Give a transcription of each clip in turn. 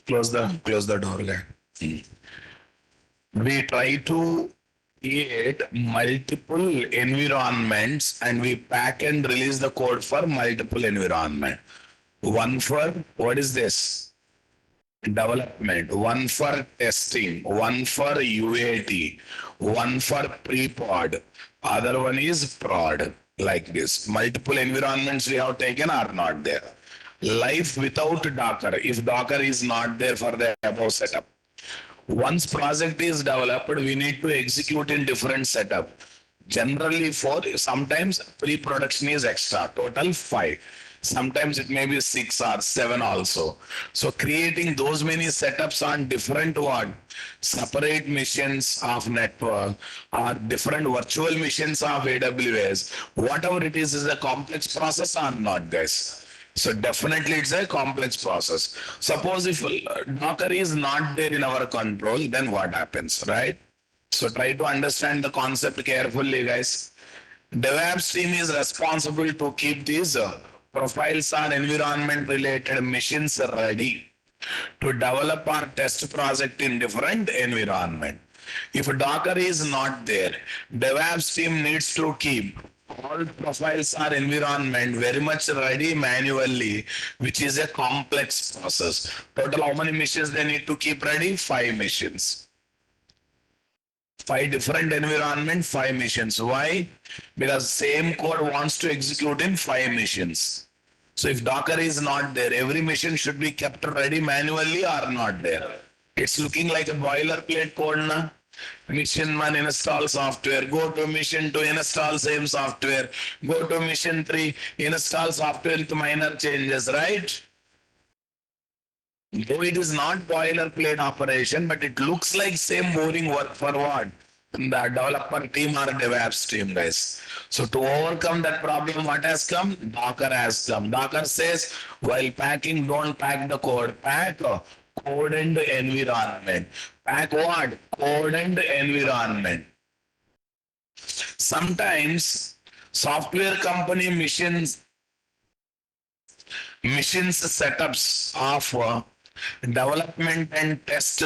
Close the door, guy. We try to create multiple environments and we pack and release the code for multiple environment. One for what is this? Development, one for testing, one for UAT, one for pre-prod, other one is prod. Like this, multiple environments we have taken are not there. Life without Docker, if Docker is not there for the above setup. Once project is developed, we need to execute in different setup. Generally, sometimes pre-production is extra, total 5. Sometimes it may be 6 or 7 also. So creating those many setups on different separate machines of network or different virtual machines of AWS, whatever it is a complex process or not, guys. So definitely it's a complex process. Suppose if Docker is not there in our control, then what happens, right? So try to understand the concept carefully, guys. DevOps team is responsible to keep these profiles or environment related machines ready to develop our test project in different environment. If Docker is not there, DevOps team needs to keep all profiles or environment very much ready manually, which is a complex process. Total how many machines they need to keep ready? 5 machines. 5 different environment, 5 machines. Why? Because same code wants to execute in 5 machines. So if Docker is not there, every machine should be kept ready manually or not there. It's looking like a boilerplate code na. Mission 1 install software, go to mission 2 install same software, go to mission 3 install software with minor changes, right? Though it is not boilerplate operation, but it looks like same boring work for what? The developer team or DevOps team, guys. So to overcome that problem, what has come? Docker has come. Docker says, while packing, don't pack the code. Pack code and environment. Pack what? Code and environment. Sometimes software company missions setups of development and test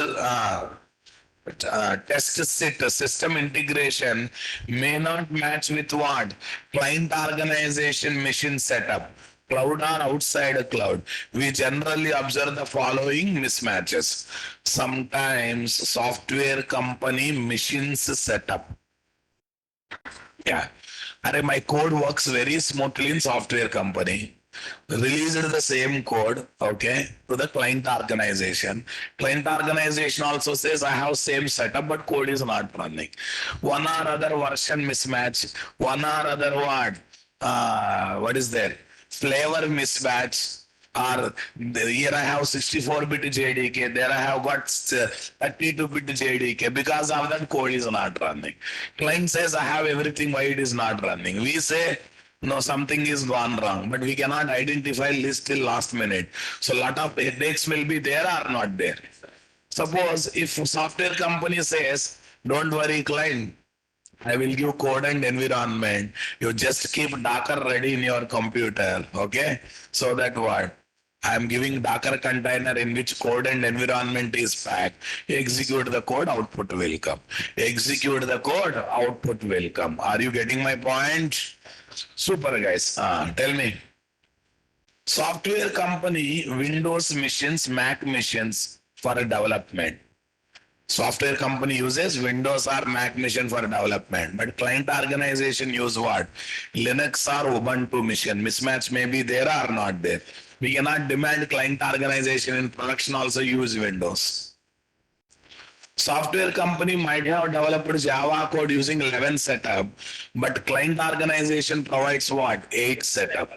system integration may not match with what? Client organization mission setup. Cloud or outside a cloud. We generally observe the following mismatches. Sometimes software company missions setup. Yeah. My code works very smoothly in software company. Released the same code, okay, to the client organization. Client organization also says I have same setup, but code is not running. One or other version mismatch, one or other what is there? Flavor mismatch. Or here I have 64-bit JDK, there I have got 32-bit JDK. Because of that, code is not running. Client says I have everything, why it is not running? We say no, something is gone wrong, but we cannot identify list till last minute. So lot of headaches will be there or not there. Suppose if software company says, don't worry client, I will give code and environment. You just keep Docker ready in your computer, okay? So that what? I am giving Docker container in which code and environment is packed. Execute the code, output will come. Execute the code, output will come. Are you getting my point? Super, guys. Tell me. Software company, Windows machines, Mac machines for development. Software company uses Windows or Mac machine for development, but client organization use what? Linux or Ubuntu machine. Mismatch may be there or not there. We cannot demand client organization in production also use Windows. Software company might have developed Java code using 11 setup, but client organization provides what? 8 setup.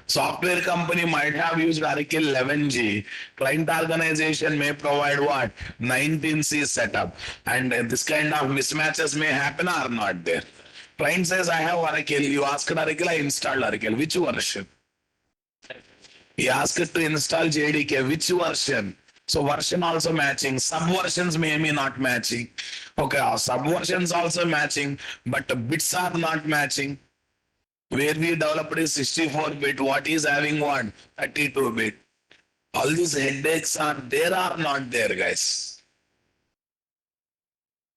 Software company might have used Oracle 11G. Client organization may provide what? 19C setup. And this kind of mismatches may happen or not there. Client says, I have Oracle. You asked Oracle, I installed Oracle. Which version? He asked to install JDK. Which version? So version also matching. Subversions may be not matching. Okay, subversions also matching, but the bits are not matching. Where we developed is 64-bit, what is having what? 32-bit. All these headaches are there or not there, guys?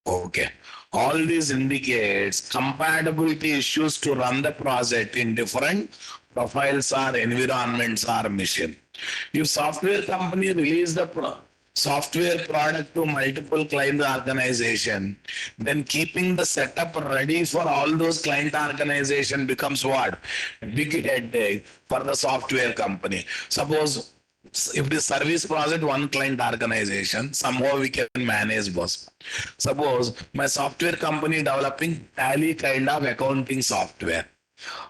Okay. All these indicates compatibility issues to run the project in different profiles or environments or mission. If software company release the software product to multiple client organization, then keeping the setup ready for all those client organization becomes what? Big headache for the software company. Suppose if the service project one client organization, somehow we can manage boss. Suppose my software company developing tally kind of accounting software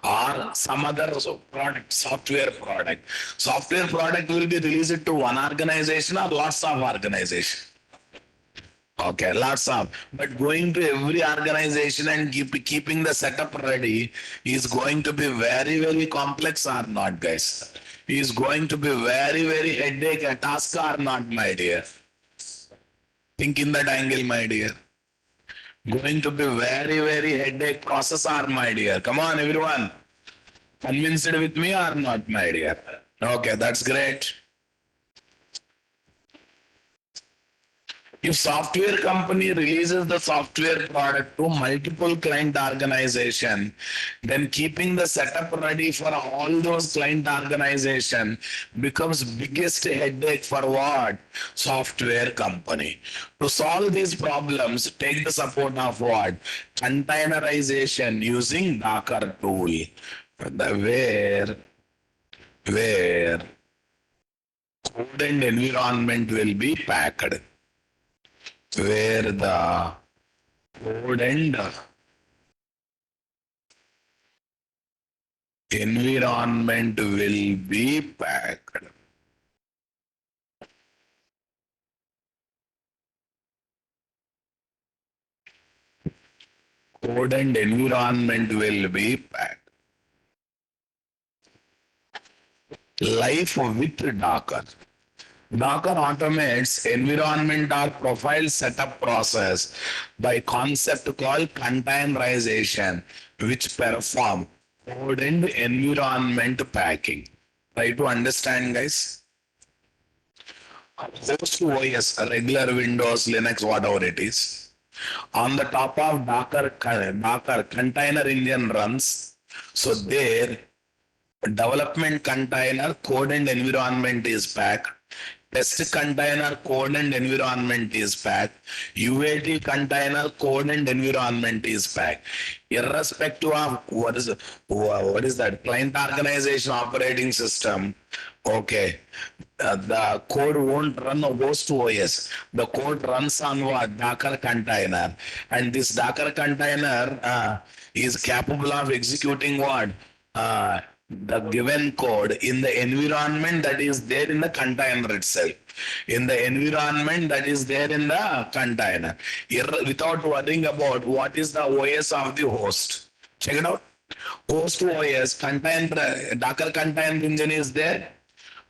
or some other product, software product will be released to one organization or lots of organization. Okay, lots of. But going to every organization and keeping the setup ready is going to be very, very complex or not, guys? Is going to be very, very headache a task or not, my dear? Think in that angle, my dear. Going to be very, very headache process or my dear? Come on, everyone. Convinced with me or not, my dear? Okay, that's great. If software company releases the software product to multiple client organization, then keeping the setup ready for all those client organization becomes biggest headache for what? Software company. To solve these problems, take the support of what? Containerization using Docker tool. Where code and environment will be packed. Where the code and environment will be packed. Code and environment will be packed. Life with Docker. Docker automates environment or profile setup process by concept called containerization, which perform code and environment packing. Try to understand, guys. Host OS, regular Windows, Linux, whatever it is. On the top of Docker container engine runs. So there, development container code and environment is packed. Test container code and environment is packed. UAT container code and environment is packed. Irrespective of what is that client organization operating system. Okay, the code won't run on host OS. The code runs on what? Docker container, and this Docker container is capable of executing what? The given code in the environment that is there in the container itself, in the environment that is there in the container, without worrying about what is the OS of the host. Check it out. Host OS container, Docker container engine is there.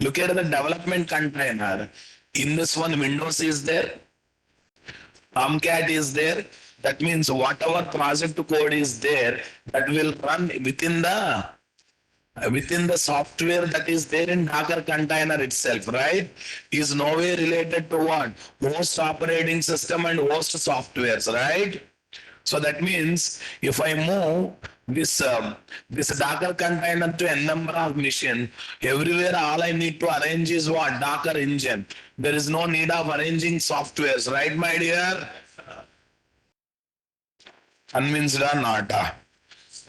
Look at the development container. In this one, Windows is there, Tomcat is there. That means whatever project code is there, that will run within the software that is there in Docker container itself, right? Is nowhere related to what? Host operating system and host softwares, right? So that means if I move this Docker container to a number of machine, everywhere all I need to arrange is what? Docker engine. There is no need of arranging softwares, right, my dear? Convinced or not?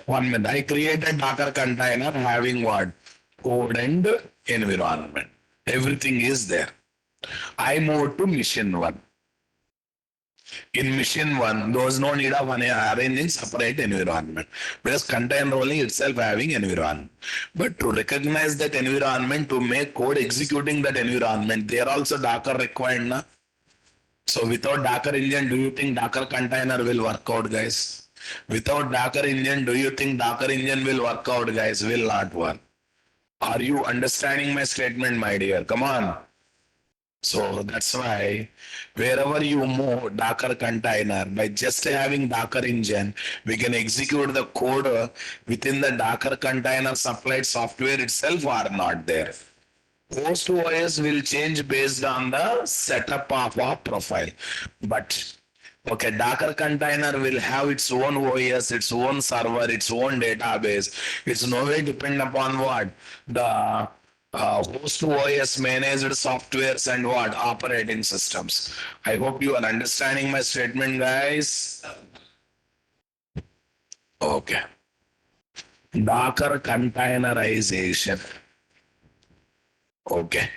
1 minute. I created Docker container having what? Code and environment. Everything is there. I moved to mission 1. In mission 1, there was no need of arranging separate environment because container only itself having environment. But to recognize that environment, to make code executing that environment, there also Docker required. Na? So without Docker engine, do you think Docker container will work out, guys? Without Docker engine, do you think Docker engine will work out, guys? Will not work. Are you understanding my statement, my dear? Come on. So that's why wherever you move Docker container, by just having Docker engine, we can execute the code within the Docker container supplied software itself or not there. Host OS will change based on the setup of our profile. But okay, Docker container will have its own OS, its own server, its own database. It's no way depend upon what the host OS managed softwares and what operating systems. I hope you are understanding my statement, guys. Okay. Docker containerization. Okay.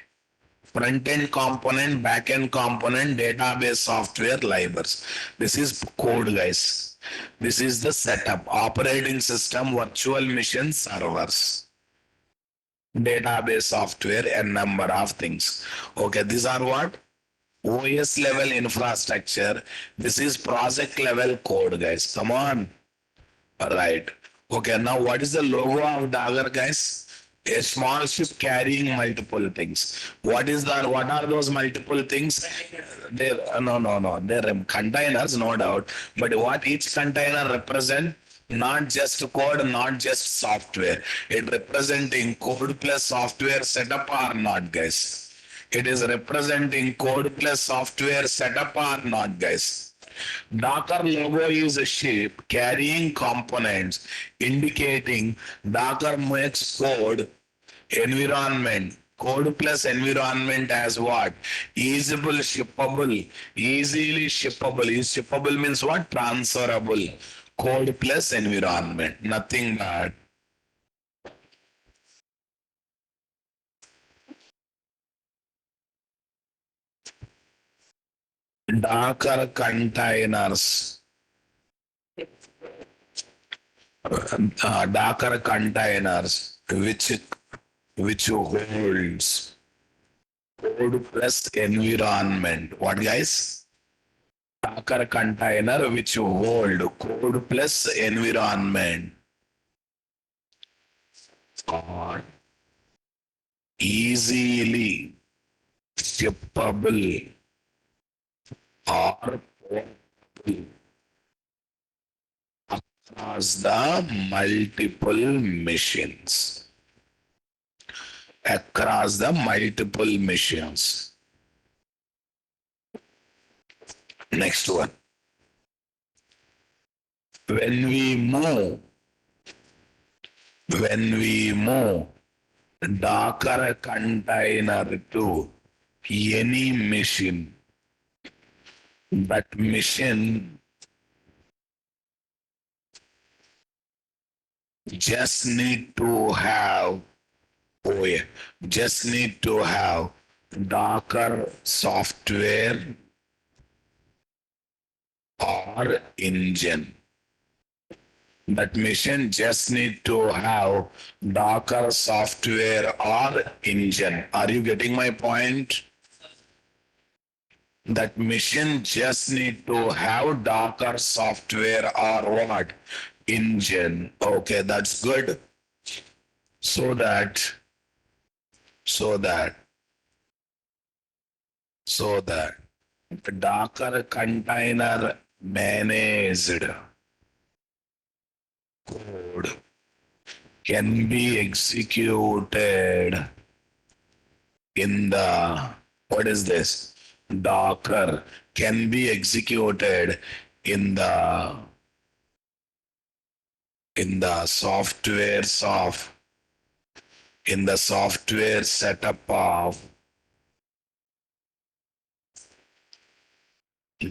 Front-end component, back-end component, database software libraries. This is code, guys. This is the setup, operating system, virtual machine servers, database software, and number of things. Okay, these are what? OS level infrastructure. This is project level code, guys. Come on. Right. Okay, now what is the logo of Dagger, guys? A small ship carrying multiple things. What are those multiple things? They're no. They're containers, no doubt. But what each container represent? Not just code, not just software. It representing code plus software setup or not, guys. It is representing code plus software setup or not, guys. Docker logo is a ship carrying components indicating Docker makes code environment. Code plus environment as what? Easable, shippable, easily shippable. Shippable means what? Transferable. Code plus environment. Nothing bad. Docker containers. Docker containers which holds code plus environment. What, guys? Docker container which hold code plus environment are easily shippable or portable across the multiple machines. Across the multiple machines. Next one. When we move Docker container to any machine, that machine just need to have just need to have Docker software or engine. That machine just need to have Docker software or engine. Are you getting my point? That machine just need to have Docker software or what? Engine. Okay, that's good. So that, so that, so that the Docker container managed code can be executed in the, what is this? Docker can be executed in the software in the software setup of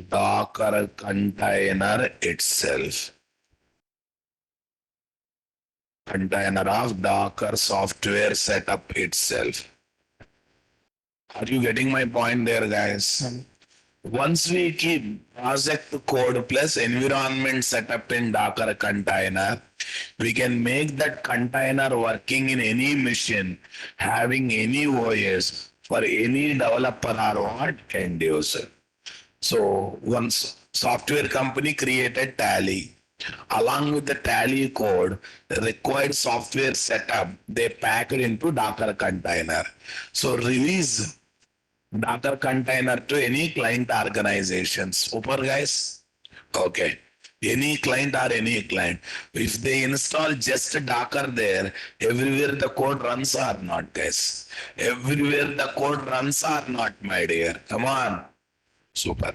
Docker container itself. Container of Docker software setup itself. Are you getting my point there, guys? Once we keep project code plus environment setup in Docker container, we can make that container working in any machine, having any OS for any developer or what end user. So once software company created Tally, along with the Tally code, the required software setup, they pack it into Docker container. So release Docker container to any client organizations. Super, guys? Okay. Any client or any client. If they install just Docker there, everywhere the code runs or not, guys. Everywhere the code runs or not, my dear. Come on. Super.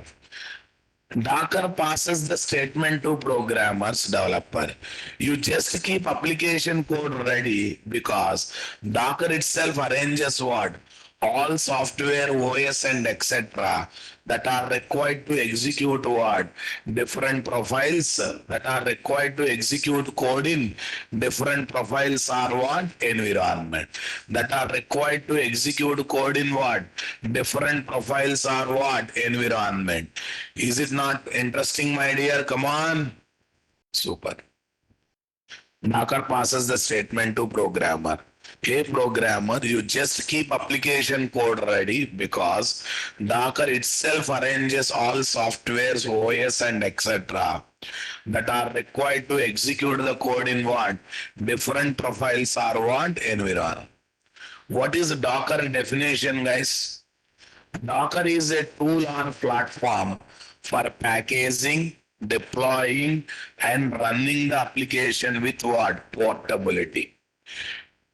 Docker passes the statement to programmers, developer. You just keep application code ready because Docker itself arranges what? All software, OS and etc. that are required to execute what? Different profiles that are required to execute code in different profiles are what? Environment. That are required to execute code in what? Different profiles are what? Environment. Is it not interesting, my dear? Come on. Super. Docker passes the statement to programmer. Hey programmer, you just keep application code ready because Docker itself arranges all softwares, OS and etc. that are required to execute the code in what? Different profiles are what? Environment. What is Docker definition, guys? Docker is a tool or platform for packaging, deploying, and running the application with what? Portability.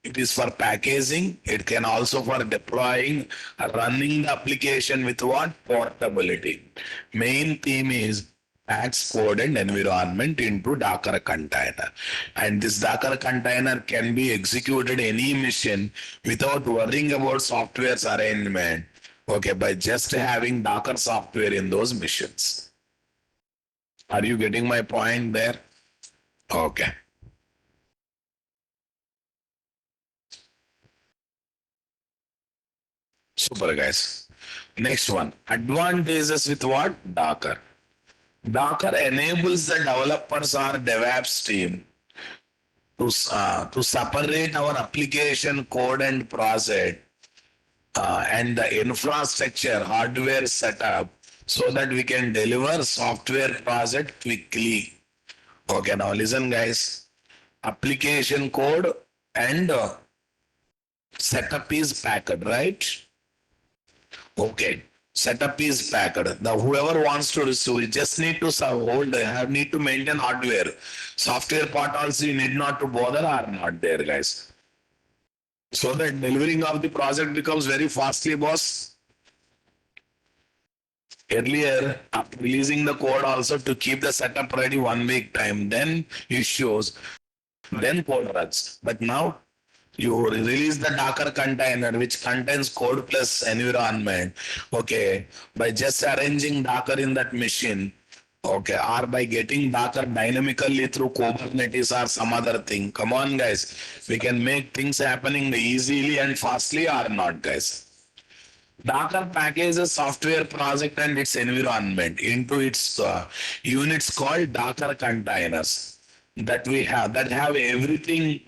It is for packaging. It can also for deploying, running the application with what? Portability. Main theme is packs code and environment into Docker container. And this Docker container can be executed any mission without worrying about software's arrangement. Okay, by just having Docker software in those missions. Are you getting my point there? Okay. Super, guys. Next one. Advantages with what? Docker. Docker enables the developers or DevOps team to separate our application code and project and the infrastructure hardware setup so that we can deliver software project quickly. Okay, now listen, guys. Application code and setup is packed, right? Okay. Setup is packed. The whoever wants to receive, you just need to hold, have need to maintain hardware. Software part also you need not to bother are not there, guys. So that delivering of the project becomes very fastly, boss. Earlier, after releasing the code also to keep the setup ready 1 week time, then issues, then code runs. But now you release the Docker container which contains code plus environment. Okay, by just arranging Docker in that machine. Okay, or by getting Docker dynamically through Kubernetes or some other thing. Come on, guys, we can make things happening easily and fastly or not, guys. Docker packages software project and its environment into its units called Docker containers that have everything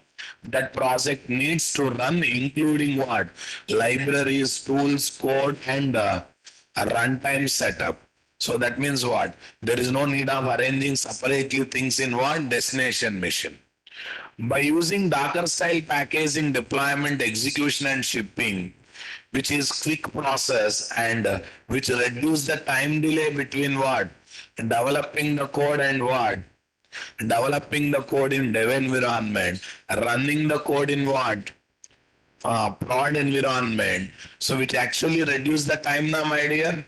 that project needs to run, including what? Libraries, tools, code, and a runtime setup. So that means what? There is no need of arranging separately things in one destination mission. By using Docker style packaging, deployment, execution, and shipping, which is quick process and which reduce the time delay between what? Developing the code and what? Developing the code in dev environment, running the code in what? Prod environment. So which actually reduce the time now, my dear.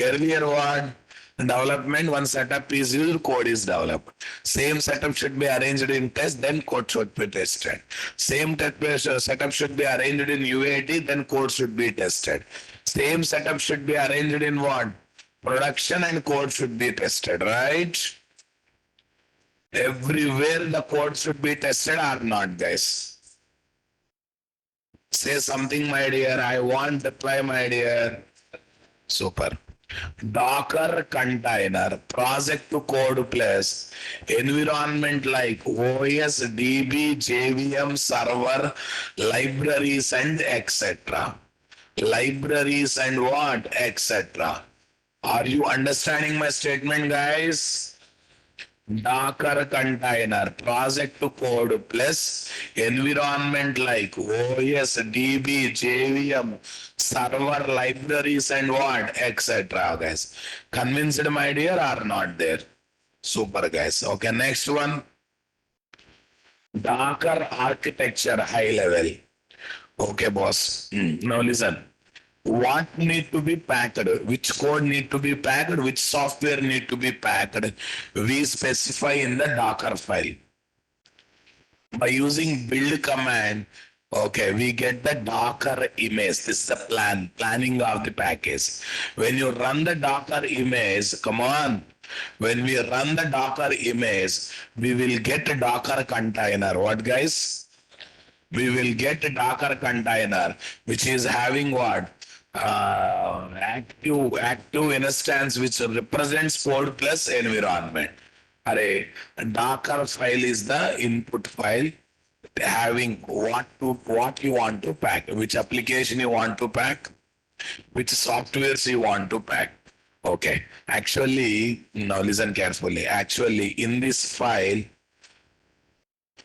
Earlier what? Development, one setup is used, code is developed. Same setup should be arranged in test, then code should be tested. Same setup should be arranged in UAT, then code should be tested. Same setup should be arranged in what? Production and code should be tested, right? Everywhere the code should be tested or not, guys. Say something, my dear. I want deploy, my dear. Super. Docker container, project to code plus environment like OS, DB, JVM, server, libraries and etc. Libraries and what? Etc. Are you understanding my statement, guys? Docker container, project to code plus environment like OS, DB, JVM, server, libraries and what, etc. Guys, convinced, my dear, or not there? Super guys. Okay, next one. Darker architecture high level. Okay, boss. Now listen. What need to be packed? Which code need to be packed? Which software need to be packed? We specify in the Docker file. By using build command, okay, we get the Docker image. This is the planning of the package. When you run the Docker image, come on. When we run the Docker image, we will get a Docker container. What guys? We will get a Docker container, which is having what? Active instance which represents code plus environment. Array, Docker file is the input file having what you want to pack, which application you want to pack, which softwares you want to pack. Okay. Actually, now listen carefully. Actually, in this file,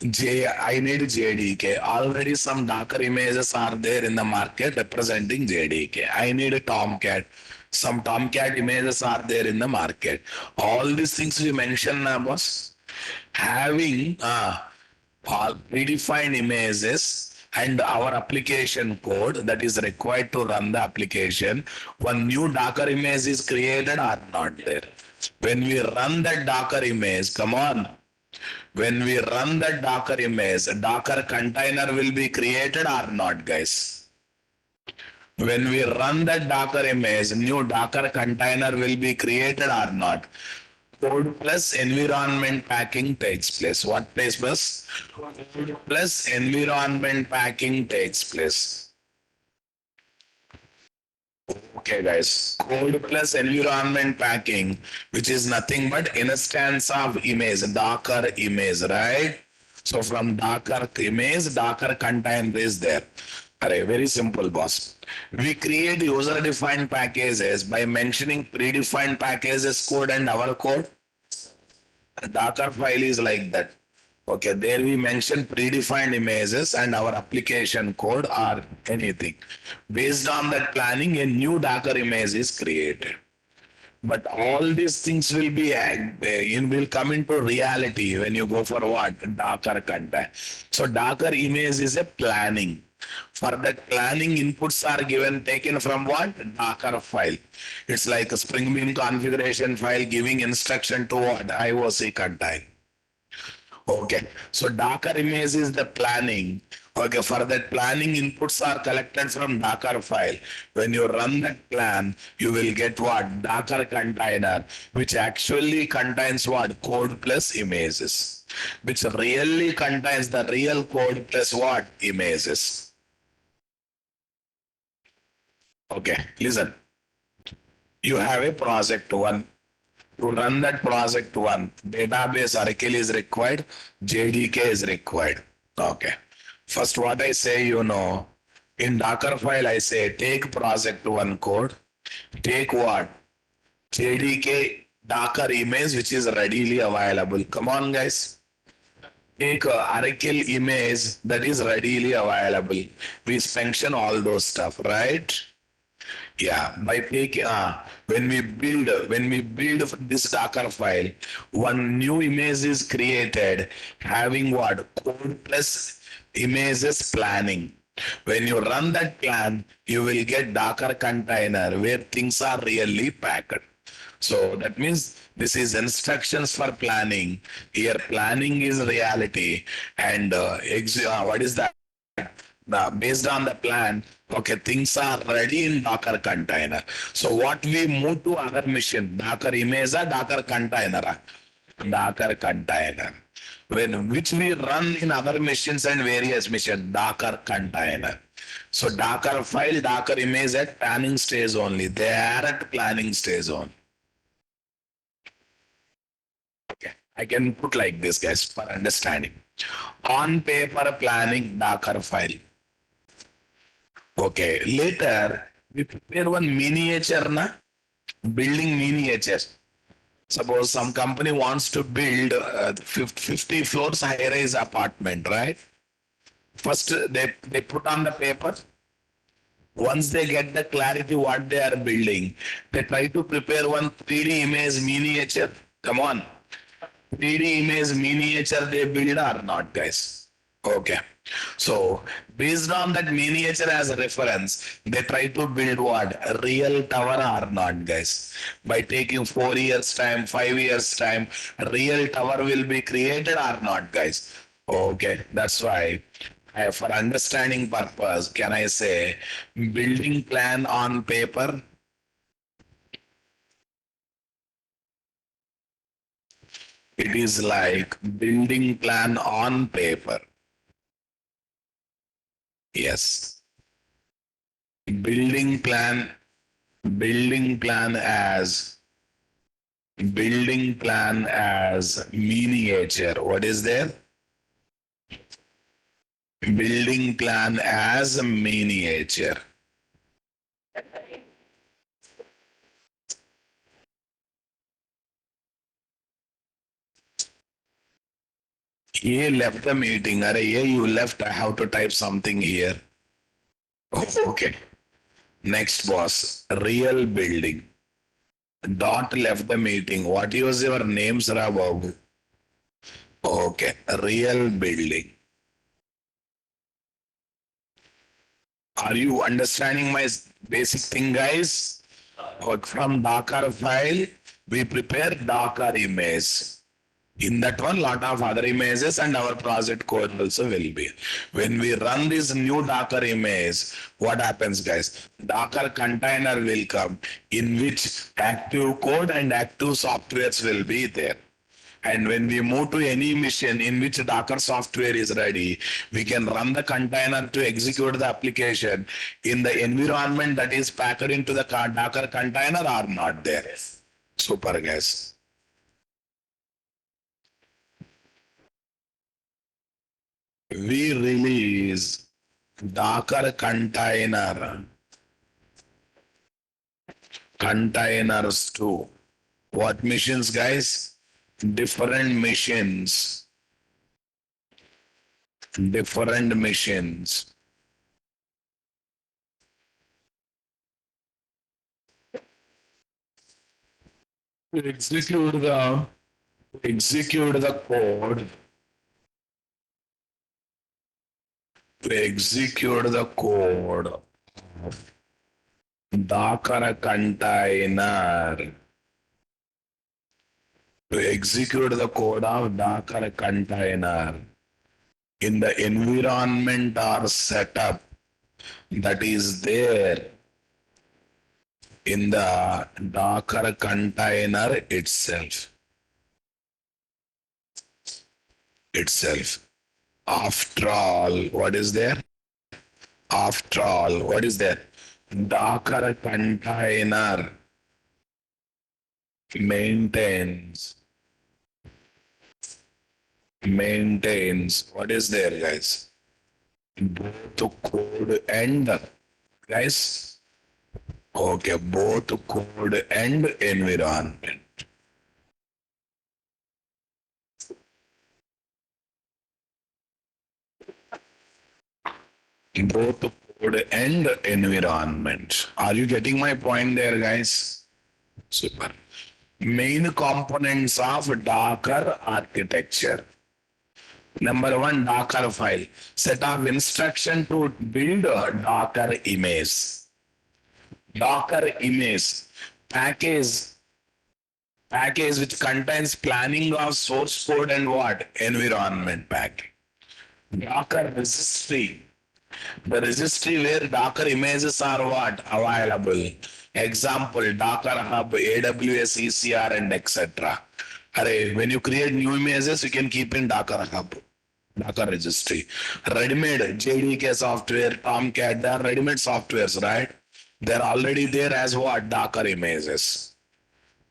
I need JDK. Already some Docker images are there in the market representing JDK. I need a Tomcat. Some Tomcat images are there in the market. All these things we mentioned now, boss. Having all predefined images and our application code that is required to run the application. One new Docker image is created or not there. When we run that Docker image, come on. When we run that Docker image, a Docker container will be created or not, guys? When we run that Docker image, new Docker container will be created or not? Code plus environment packing takes place. What takes place? Code plus environment packing takes place. Okay, guys. Code plus environment packing, which is nothing but instance of image, Docker image, right? So from Docker image, Docker container is there. Array, very simple, boss. We create user-defined packages by mentioning predefined packages code and our code. A Docker file is like that. Okay, there we mention predefined images and our application code or anything. Based on that planning, a new Docker image is created. But all these things will be will come into reality when you go for what? Docker content. So Docker image is a planning. For that planning, inputs are given taken from what? Docker file. It's like a Spring Bean configuration file giving instruction to what? IOC content. Okay, so Docker image is the planning. Okay, for that planning, inputs are collected from Docker file. When you run that plan, you will get what? Docker container, which actually contains what? Code plus images, which really contains the real code plus what? Images. Okay, listen. You have a project one. To run that project one, database Oracle is required, JDK is required. Okay. First, what I say, in Docker file, I say take project one code, take what? JDK Docker image, which is readily available. Come on, guys. Take Oracle image that is readily available. We mention all those stuff, right? Yeah, by taking when we build this Docker file, one new image is created having what? Code plus images planning. When you run that plan, you will get Docker container where things are really packed. So that means this is instructions for planning. Here planning is reality and what is that? Based on the plan, okay, things are ready in Docker container. So what we move to other machine, Docker image or Docker container? Docker container. When which we run in other machines and various machines, Docker container. So Docker file, Docker image at planning stage only. They are at planning stage only. Okay, I can put like this, guys, for understanding. On paper planning Docker file. Okay, later we prepare one miniature, building miniature. Suppose some company wants to build 50 floors high-rise apartment, right? First, they put on the paper. Once they get the clarity what they are building, they try to prepare one 3D image miniature. Come on. 3D image miniature they build or not, guys? Okay. So based on that miniature as a reference, they try to build what? A real tower or not, guys? By taking 4 years time, 5 years time, a real tower will be created or not, guys? Okay, that's why. For understanding purpose, can I say building plan on paper? It is like building plan on paper. Yes. Building plan, building plan as miniature. What is there? Building plan as a miniature. He left the meeting. Are you left? I have to type something here. Okay. Next boss. Real building. Dot left the meeting. What is your name, Sir Babu? Okay. Real building. Are you understanding my basic thing, guys? From Docker file, we prepare Docker image. In that one, lot of other images and our project code also will be. When we run this new Docker image, what happens, guys? Docker container will come in which active code and active softwares will be there. And when we move to any mission in which Docker software is ready, we can run the container to execute the application in the environment that is packed into the Docker container or not there. Super, guys. We release Docker containers too. What missions, guys? Different missions. Different missions. To execute the code. To execute the code of Docker container. To execute the code of Docker container in the environment or setup that is there in the Docker container itself. After all, what is there? After all, what is there? Docker container maintains what is there, guys? Both code and, guys, okay, both code and environment. Both code and environment. Are you getting my point there, guys? Super. Main components of Docker architecture. Number one, Docker file. Set of instruction to build a Docker image. Docker image package which contains planning of source code and what? Environment package. Docker registry. The registry where Docker images are what? Available. Example, Docker Hub, AWS, ECR, and etc. When you create new images, you can keep in Docker Hub, Docker registry. Ready-made JDK software, Tomcat, they are ready-made softwares, right? They're already there as what? Docker images.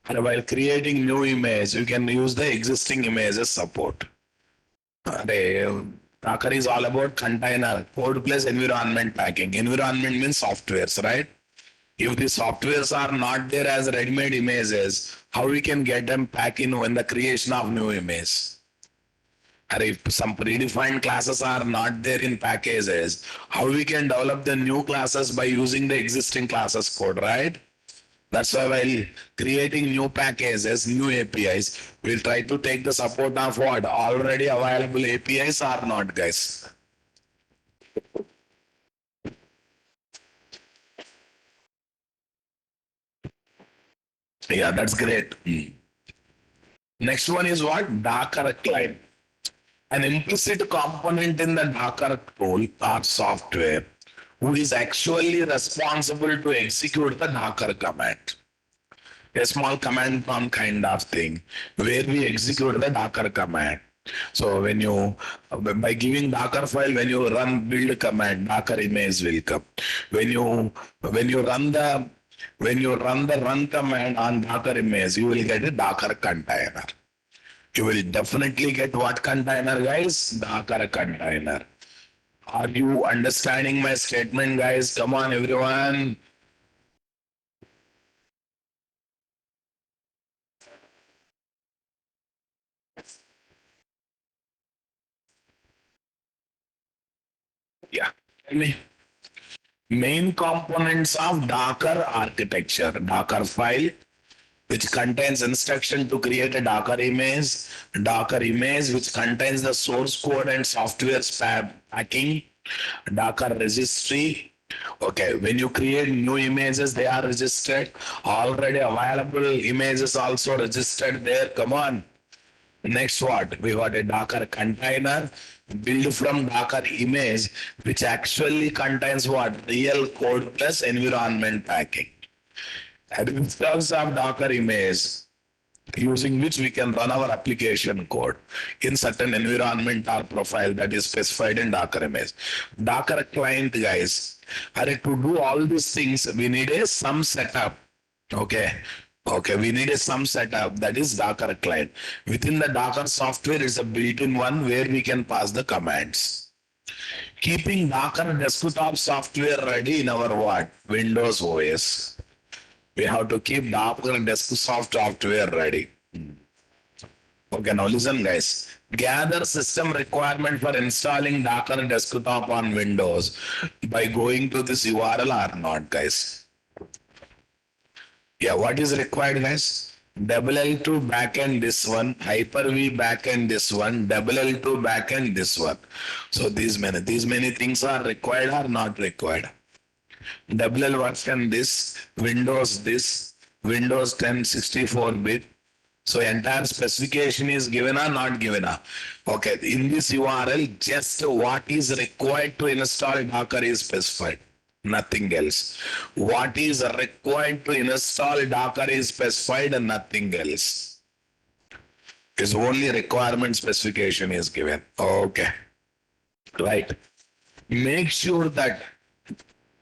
And while creating new image, you can use the existing images support. Docker is all about container, code plus environment packing. Environment means softwares, right? If the softwares are not there as ready-made images, how we can get them packed in when the creation of new image? Or if some predefined classes are not there in packages, how we can develop the new classes by using the existing classes code, right? That's why while creating new packages, new APIs, we'll try to take the support of what already available APIs or not, guys. Yeah, that's great. Next one is what? Docker client. An implicit component in the Docker tool or software who is actually responsible to execute the Docker command. A small command prompt kind of thing where we execute the Docker command. So when you, by giving Docker file, when you run build command, Docker image will come. When you, when you run the, when you run the run command on Docker image, you will get a Docker container. You will definitely get what container, guys? Docker container. Are you understanding my statement, guys? Come on, everyone. Yeah. Tell me. Main components of Docker architecture. Docker file, which contains instruction to create a Docker image which contains the source code and software packing, Docker registry. Okay, when you create new images, they are registered. Already available images also registered there. Come on. Next what? We got a Docker container built from Docker image, which actually contains what? Real code plus environment packing. And instance of Docker image using which we can run our application code in certain environment or profile that is specified in Docker image. Docker client, guys, are to do all these things, we need a some setup. Okay. Okay, we need a some setup that is Docker client. Within the Docker software is a built-in one where we can pass the commands. Keeping Docker desktop software ready in our what? Windows OS. We have to keep Docker desktop software ready. Okay, now listen, guys. Gather system requirement for installing Docker desktop on Windows by going to this URL or not, guys. Yeah, what is required, guys? Double L2 backend this one, Hyper-V backend this one, double L2 backend this one. So these many things are required or not required. Double L version this, Windows 10 64-bit. So entire specification is given or not given. Okay, in this URL, just what is required to install Docker is specified. Nothing else. What is required to install Docker is specified and nothing else. Is only requirement specification is given. Okay. Right. Make sure that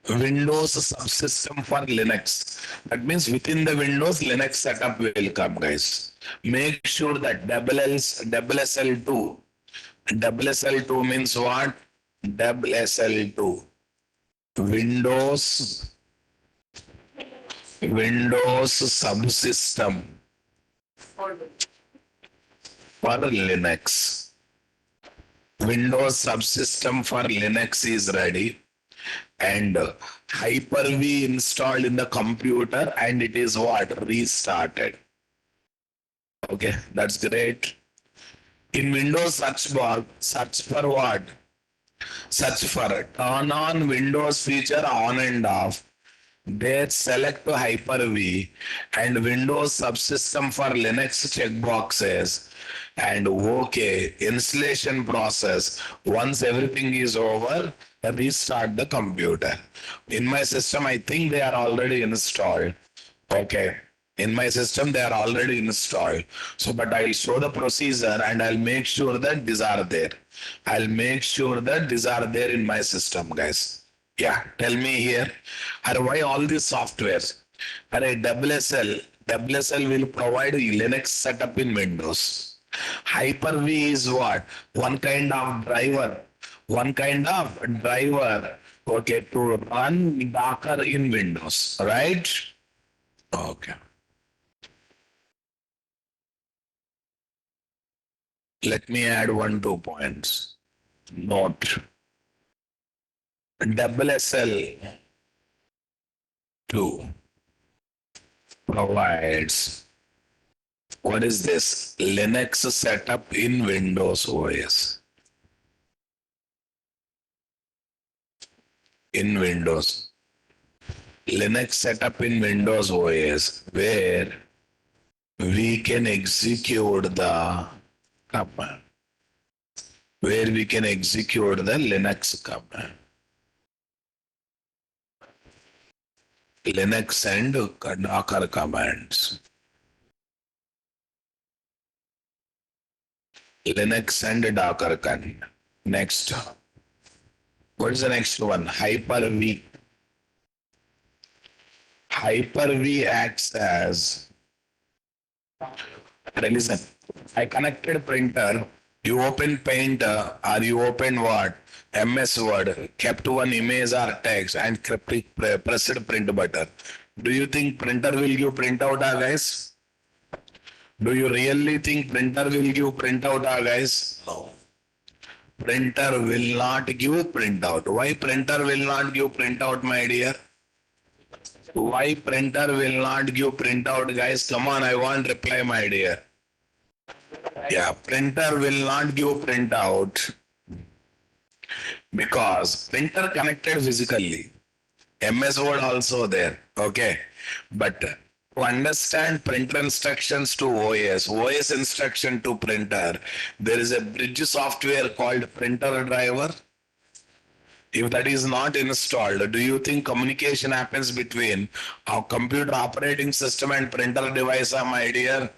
Windows subsystem for Linux. That means within the Windows, Linux setup will come, guys. Make sure that SL2. SL2 means what? SL2. Windows subsystem for Linux. Windows subsystem for Linux is ready and Hyper-V installed in the computer and it is what? Restarted. Okay, that's great. In Windows search bar, search for what? Search for turn on Windows feature on and off. There select Hyper-V and Windows subsystem for Linux checkboxes and OK installation process. Once everything is over, restart the computer. In my system, I think they are already installed. Okay. In my system, they are already installed. So, but I'll show the procedure and I'll make sure that these are there. I'll make sure that these are there in my system, guys. Yeah, tell me here. And why all these softwares? And WSL will provide Linux setup in Windows. Hyper-V is what? One kind of driver. One kind of driver. Okay, to run Docker in Windows, right? Okay. Let me add 1 2 points. Note. WSL 2 provides, what is this? Linux setup in Windows OS. In Windows. Linux setup in Windows OS, where we can execute the command. Where we can execute the Linux command. Linux and Docker commands. Linux and Docker command. Next. What is the next one? Hyper-V. Hyper-V acts as, listen, I connected printer, you open Paint or you open what? MS Word, kept one image or text and pressed print button. Do you think printer will give printout, guys? Do you really think printer will give printout, guys? No. Printer will not give printout. Why printer will not give printout, my dear? Why printer will not give printout, guys? Come on, I want reply, my dear. Yeah, printer will not give printout because printer connected physically. MS Word also there, okay. But to understand printer instructions to OS, OS instruction to printer, there is a bridge software called printer driver. If that is not installed, do you think communication happens between our computer operating system and printer device, my dear?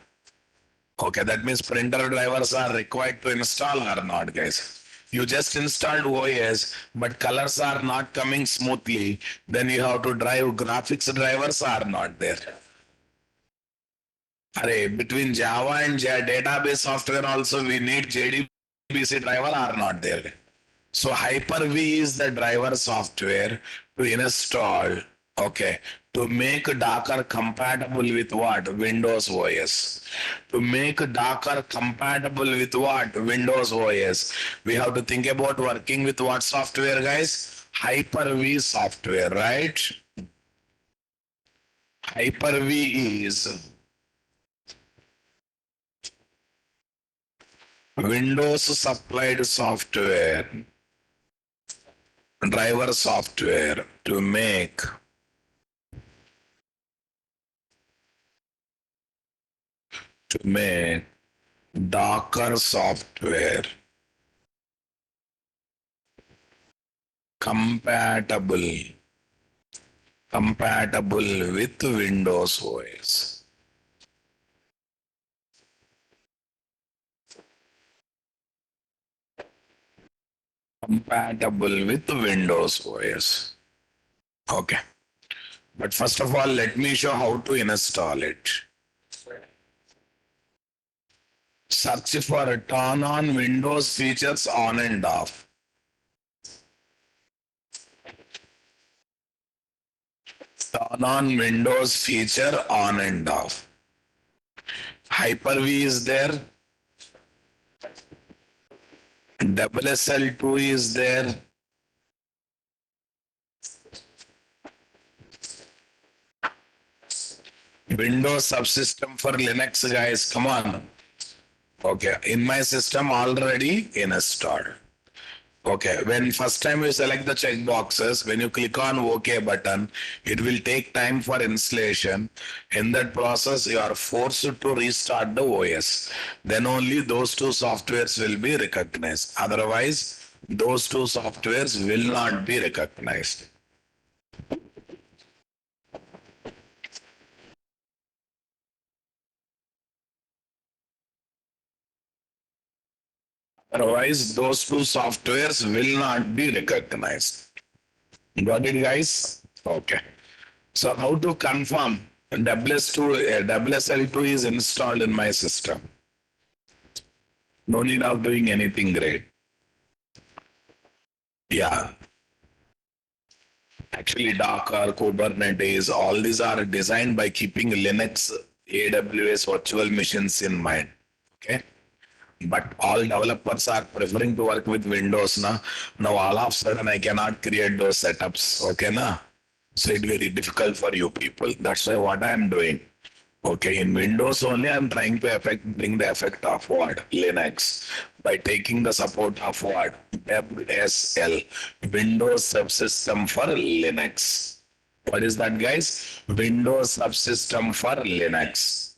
Okay, that means printer drivers are required to install or not, guys? You just installed OS, but colors are not coming smoothly. Then you have to drive graphics drivers are not there. Array, between Java and database software also we need JDBC driver are not there. So Hyper-V is the driver software to install, okay, to make Docker compatible with what? Windows OS. To make Docker compatible with what? Windows OS. We have to think about working with what software, guys? Hyper-V software, right? Hyper-V is Windows supplied software, driver software to make Docker software compatible with Windows OS. Compatible with Windows OS. Okay. But first of all, let me show how to install it. Search for turn on Windows features on and off. Turn on Windows feature on and off. Hyper-V is there. SSL2 is there. Windows subsystem for Linux, guys, come on. Okay, in my system already installed. Okay, when first time you select the check boxes, when you click on OK button, it will take time for installation. In that process, you are forced to restart the OS. Then only those two softwares will be recognized. Otherwise, those two softwares will not be recognized. Otherwise, those two softwares will not be recognized. Got it, guys? Okay. So how to confirm WSL2 is installed in my system? No need of doing anything great. Yeah. Actually, Docker, Kubernetes, all these are designed by keeping Linux, AWS virtual machines in mind. Okay. But all developers are preferring to work with Windows now. Now all of a sudden I cannot create those setups. Okay, na? So it's very difficult for you people. That's why what I am doing. Okay, in Windows only, I'm trying to bring the effect of what? Linux by taking the support of what? WSL, Windows Subsystem for Linux. What is that, guys? Windows Subsystem for Linux.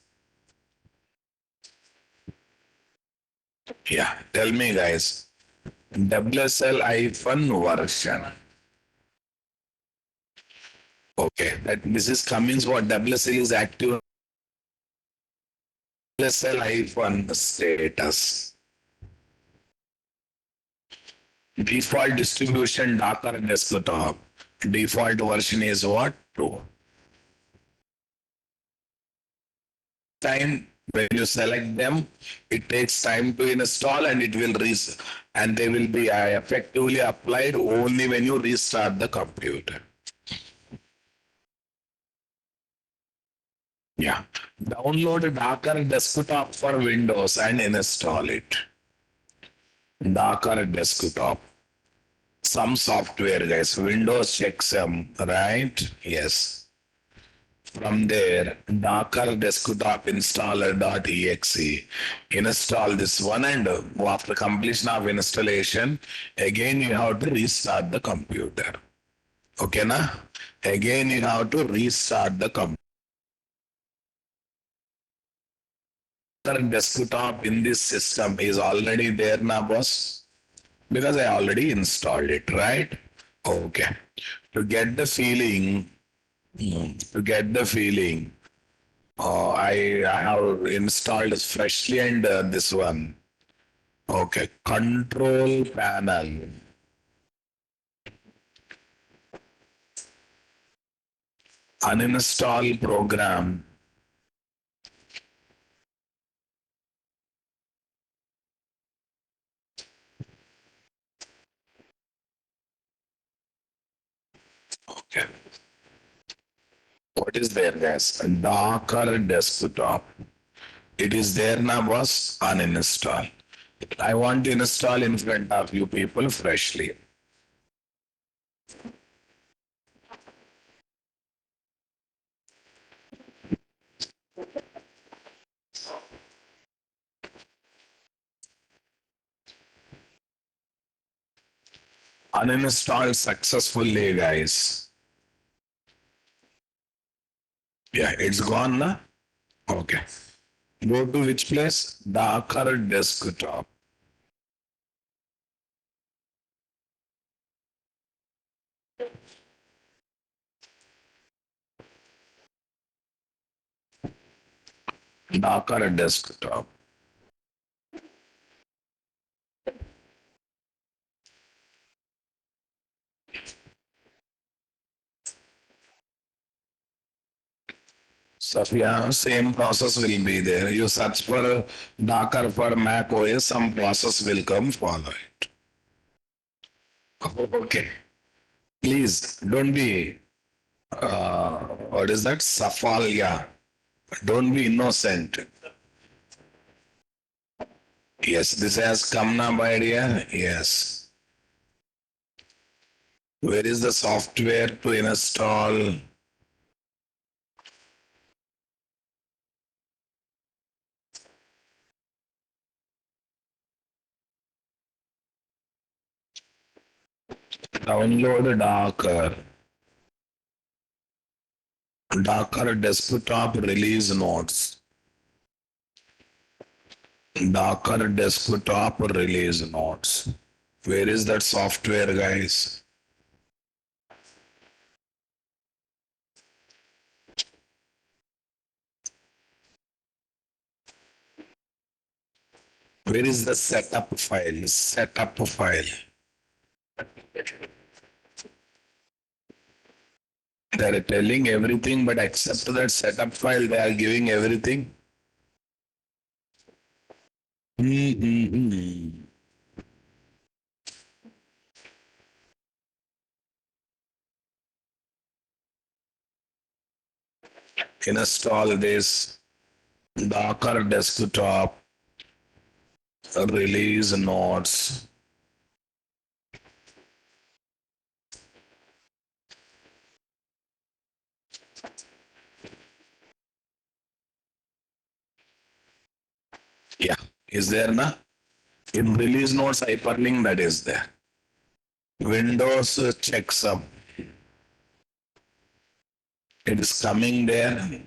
Yeah, tell me, guys. WSL hyphen version. Okay, that this is Cummins. What WSL is active. WSL hyphen status. Default distribution Docker desktop. Default version is what? 2. Time when you select them, it takes time to install and it will and they will be effectively applied only when you restart the computer. Yeah. Download Docker desktop for Windows and install it. Docker desktop. Some software, guys. Windows checksum, right? Yes. From there, Docker desktop installer.exe. Install this one, and after completion of installation, again you have to restart the computer. Okay, na? Again you have to restart the computer. Desktop in this system is already there now, boss. Because I already installed it, right? Okay. To get the feeling, to get the feeling, I have installed freshly and this one. Okay, control panel, uninstall program. Okay, what is there, guys? Docker desktop. It is there now, boss. Uninstall. I want to install in front of you people freshly. Uninstall successfully, guys. Yeah, it's gone now. Okay. Go to which place? Docker desktop. Docker desktop. So yeah, same process will be there. You search for Docker for Mac OS, some process will come follow it. Okay. Please don't be what is that? Safalia. Don't be innocent. Yes, this has come now, my dear. Yes. Where is the software to install? Download Docker. Docker desktop release notes. Docker desktop release notes. Where is that software, guys? Where is the setup file? Setup file. They are telling everything, but except that setup file, they are giving everything. Mm-hmm. Install this Docker desktop release notes. Yeah, is there na? In release notes hyperlink that is there. Windows checksum. It is coming there.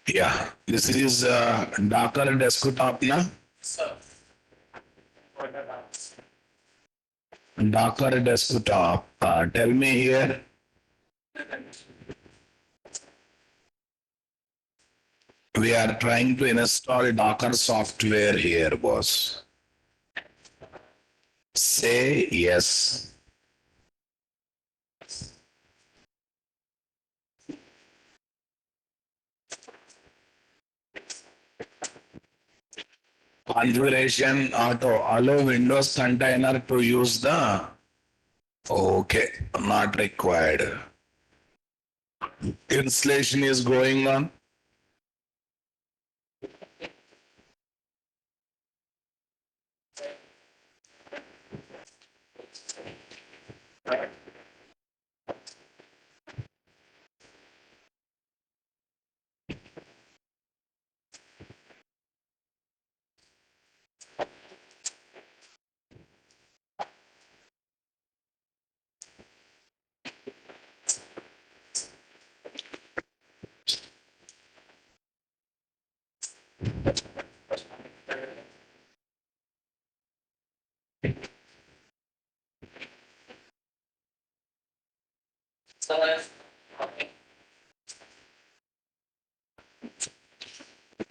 Yeah, this is Docker desktop na. Docker desktop. Tell me here. We are trying to install Docker software here, boss. Say yes. Configuration auto. Allow Windows container to use the. Okay, not required. Installation is going on.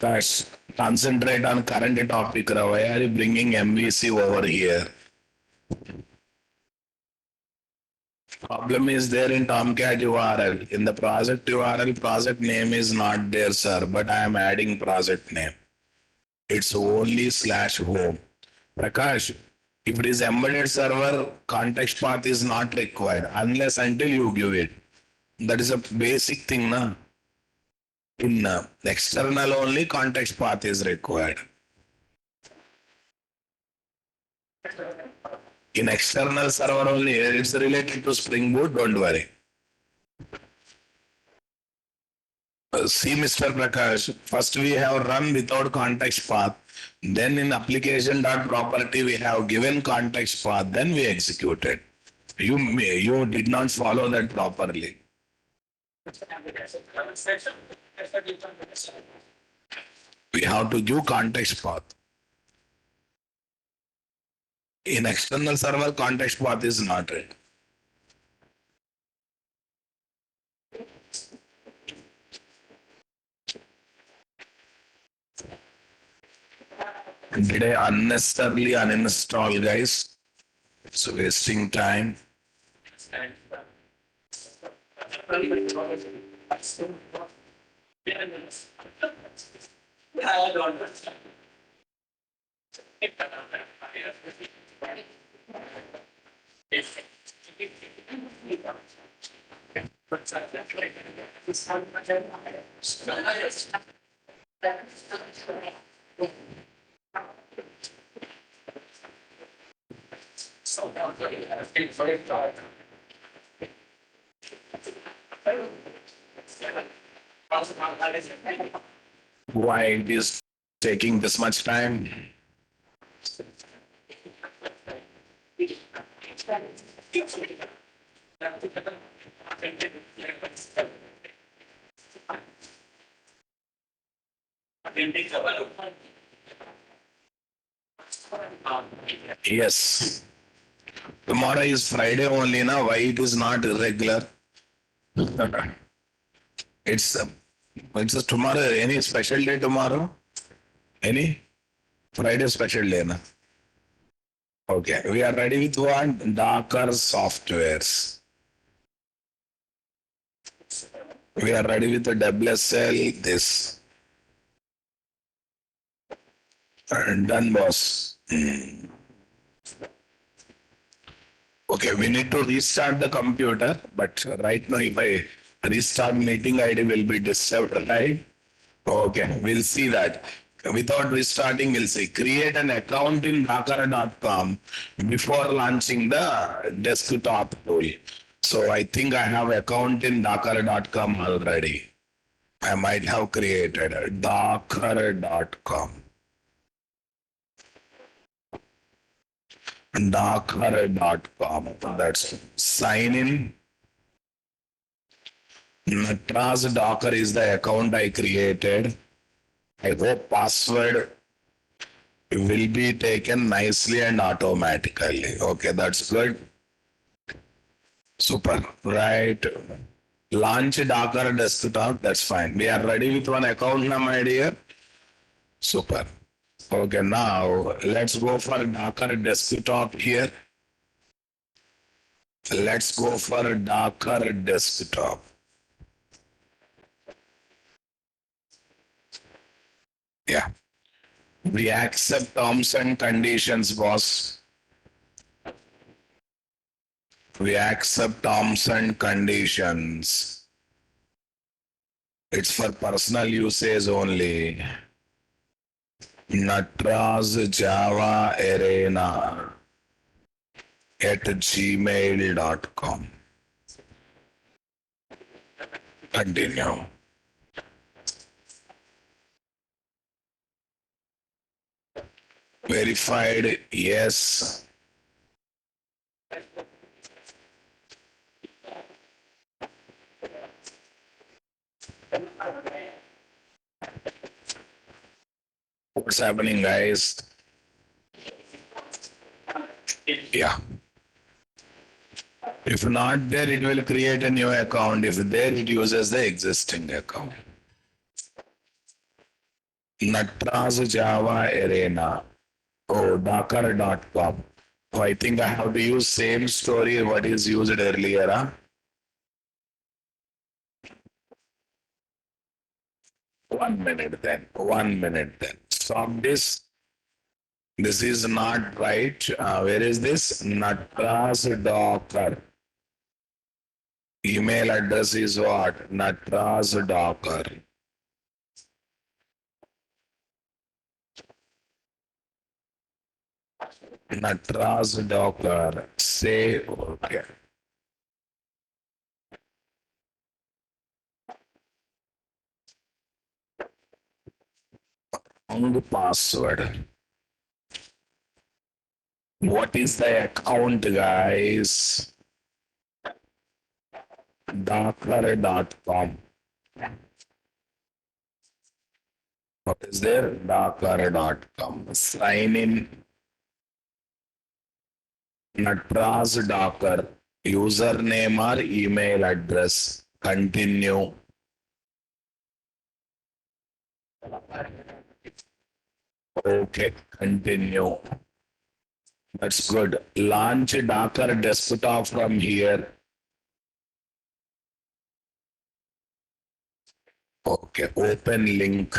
Guys, concentrate on current topic. Why are you bringing MVC over here? Problem is there in Tomcat URL. In the project URL, project name is not there, sir, but I am adding project name. It's only slash home. Prakash, if it is embedded server, context path is not required unless until you give it. That is a basic thing, na? In external only context path is required. In external server only, it's related to Spring Boot, don't worry. See, Mr. Prakash, first we have run without context path. Then in application.property, we have given context path. Then we executed. You did not follow that properly. We have to give context path. In external server, context path is not read. Did I unnecessarily uninstall, guys? It's wasting time. Why it is taking this much time? Yes. Tomorrow is Friday only, na? Why it is not regular? It's tomorrow. Any special day tomorrow? Any Friday special day, na? Okay, we are ready with what? Docker softwares. We are ready with the WSL. This done, boss. Okay, we need to restart the computer, but right now, if I restart meeting ID, will be disturbed, right? Okay, we'll see that. Without restarting, we'll see. Create an account in Dhakara.com before launching the desktop tool. So I think I have account in Dhakara.com already. I might have created Dhakara.com. Dhakara.com. That's sign in. Natraz Docker is the account I created. I hope password will be taken nicely and automatically. Okay, that's good. Super. Right. Launch Docker desktop. That's fine. We are ready with one account now, my dear. Super. Okay, now let's go for Docker desktop here. Let's go for Docker desktop. Yeah. We accept terms and conditions, boss. We accept terms and conditions. It's for personal usage only. Natraz Java Arena at gmail.com. Continue. Verified, yes. What's happening, guys? Yeah. If not there, it will create a new account. If there, it uses the existing account. Natraz Java Arena. Oh, Docker.com. Oh, I think I have to use same story what is used earlier. Huh? 1 minute then. 1 minute then. Stop this. This is not right. Where is this? Natraz Docker. Email address is what? Natraz Docker. Natraz Docker. Say okay. Wrong password. What is the account, guys? Docker.com. What is there? Docker.com. Sign in. Natraz Docker. Username or email address. Continue. Okay, continue. That's good. Launch Docker desktop from here. Okay, open link.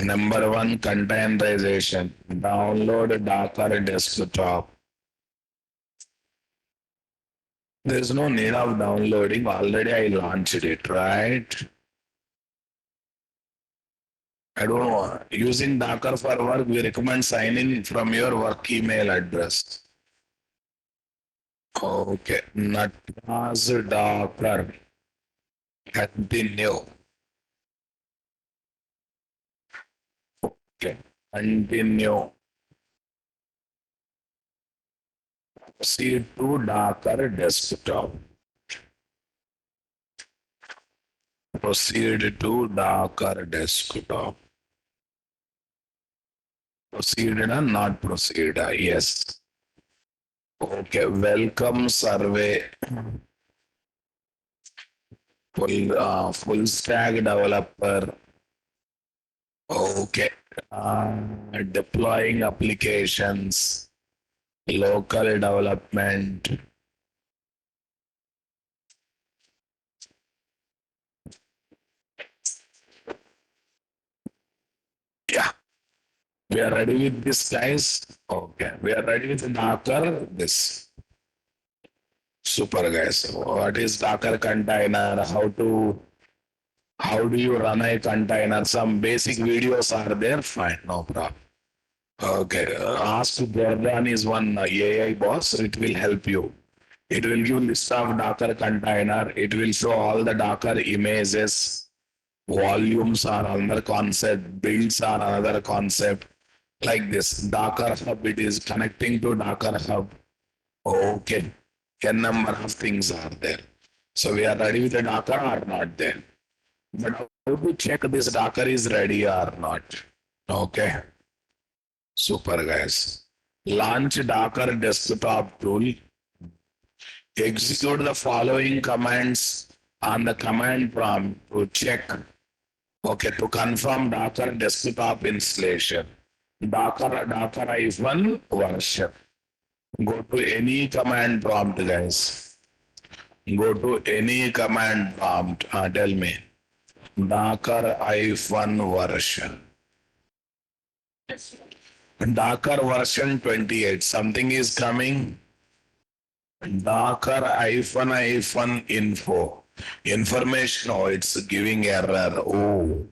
Number one, containerization. Download Docker desktop. There's no need of downloading. Already I launched it, right? I don't know. Using Docker for work, we recommend signing from your work email address. Okay. Natras Docker. Continue. Okay. Continue. Proceed to Docker desktop. Proceed to Docker desktop. Proceed or not proceed? Yes. Okay. Welcome survey. Full stack developer. Okay. Deploying applications. Local development. Yeah. We are ready with this, guys. Okay. We are ready with Docker. This. Super, guys. What is Docker container? How do you run a container? Some basic videos are there. Fine. No problem. Okay. Ask Jordan is one AI boss. It will help you. It will give list of Docker container. It will show all the Docker images. Volumes are another concept. Builds are another concept. Like this. Docker Hub. It is connecting to Docker Hub. Okay. N number of things are there. So we are ready with the Docker or not there. But how to check this Docker is ready or not? Okay. Super, guys. Launch Docker desktop tool. Execute the following commands on the command prompt to check. Okay, to confirm Docker desktop installation. Docker -1 version. Go to any command prompt, guys. Go to any command prompt. Tell me. Docker -1 version. Docker version 28. Something is coming. Docker -info. Information. Oh, it's giving error. Oh.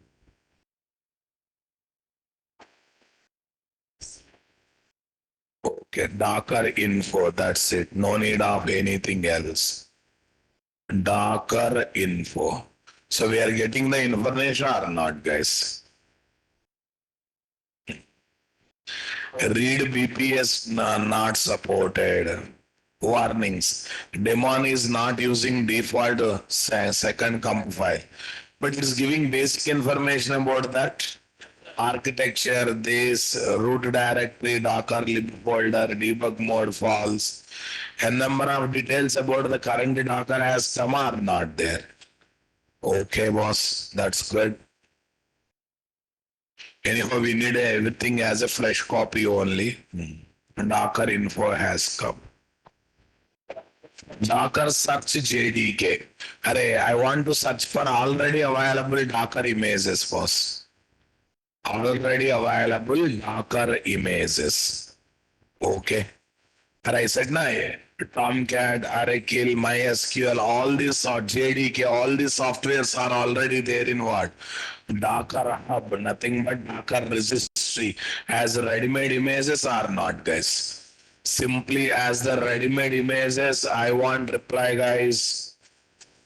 Okay. Docker info. That's it. No need of anything else. Docker info. So we are getting the information or not, guys? Read BPS not supported. Warnings. Daemon is not using default second comp file, but it's giving basic information about that architecture, this root directory, Docker lib folder, debug mode false. A number of details about the current Docker has come are not there. Okay, boss, that's good. Anyhow, we need everything as a fresh copy only. Docker info has come. Docker search JDK. Array, I want to search for already available Docker images, boss. Already available Docker images. Okay. And I said, nah, Tomcat, Oracle, MySQL, all these are JDK, all these softwares are already there in what? Docker Hub, nothing but Docker registry. As ready-made images are not, guys. Simply as the ready-made images, I want reply, guys.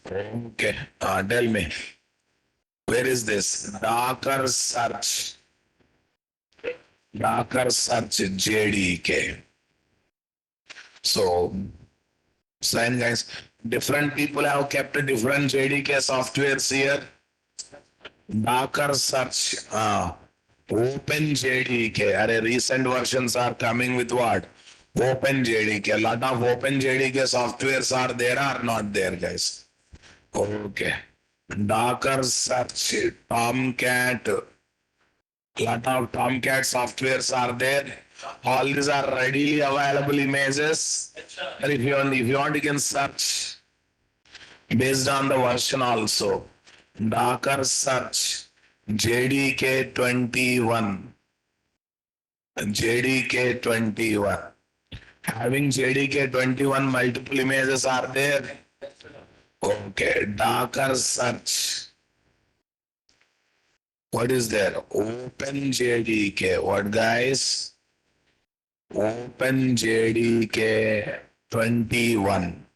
Okay, tell me. Where is this? Docker search. Docker search JDK. So, sign, guys. Different people have kept different JDK softwares here. Docker search, Open JDK. Recent versions are coming with what? Open JDK. A lot of Open JDK softwares are there or not there, guys? Okay. Docker search, Tomcat. Lot of Tomcat softwares are there. All these are readily available images. And if you want, you can search based on the version also. Docker search. JDK 21. JDK 21. Having JDK 21, multiple images are there. Okay, darker search. What is there? Open JDK. What guys? Open JDK 21.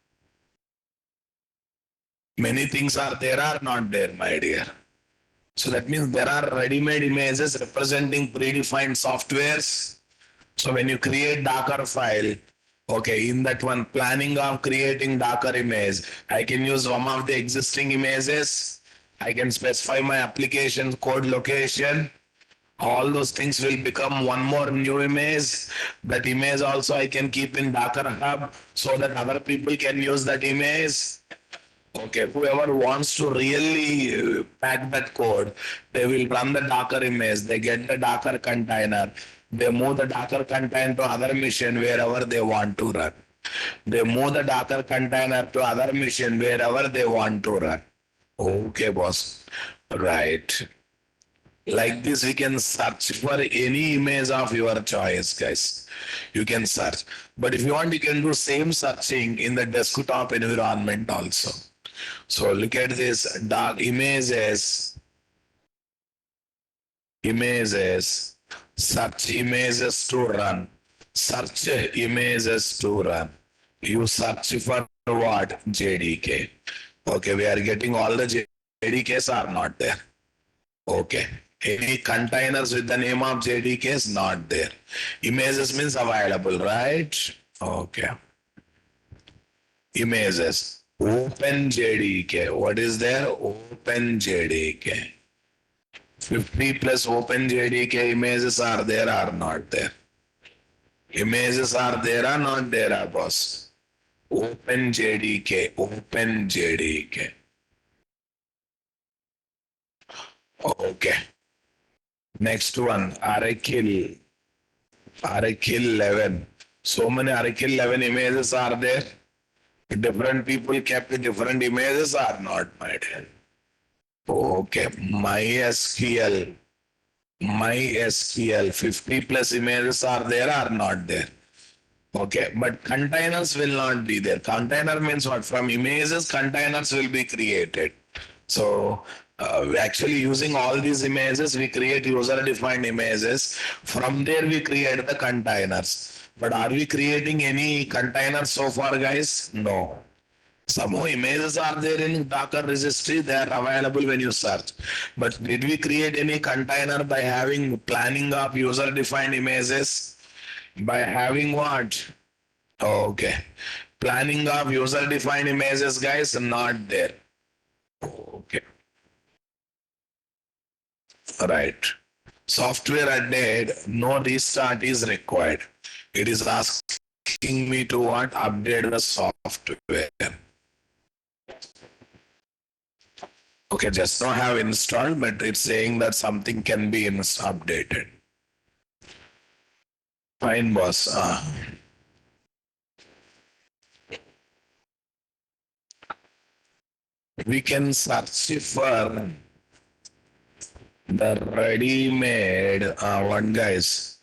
Many things are there or not there, my dear. So that means there are ready-made images representing predefined softwares. So when you create Docker file, okay, in that one planning of creating Docker image, I can use one of the existing images. I can specify my application code location. All those things will become one more new image. That image also I can keep in Docker Hub so that other people can use that image. Okay, whoever wants to really pack that code, they will run the Docker image, they get the Docker container, they move the Docker container to other machine wherever they want to run. They move the Docker container to other machine wherever they want to run. Okay, boss. Right. Like this, we can search for any image of your choice, guys. You can search. But if you want, you can do same searching in the desktop environment also. So look at this dark images, search images to run, search images to run. You search for what? JDK. Okay, we are getting all the JDKs are not there. Okay. Any containers with the name of JDK is not there. Images means available, right? Okay. Images. Open JDK. What is there? Open JDK. 50 plus Open JDK images are there or not there? Images are there or not there, boss? Open JDK. Open JDK. Okay. Next one, Arakill. Arakill 11. So many Arakill 11 images are there. Different people kept different images or not, my dear. Okay, MySQL 50 plus images are there or not there? Okay, but containers will not be there. Container means what? From images, containers will be created. So actually using all these images, we create user-defined images. From there, we create the containers. But are we creating any containers so far, guys? No. Some images are there in Docker registry, they are available when you search. But did we create any container by having planning of user-defined images? By having what? Okay. Planning of user-defined images, guys, not there. Okay. Right. Software update, no restart is required. It is asking me to what? Update the software. Okay, just now have installed, but it's saying that something can be updated. Fine, boss. We can search for the ready-made one, guys.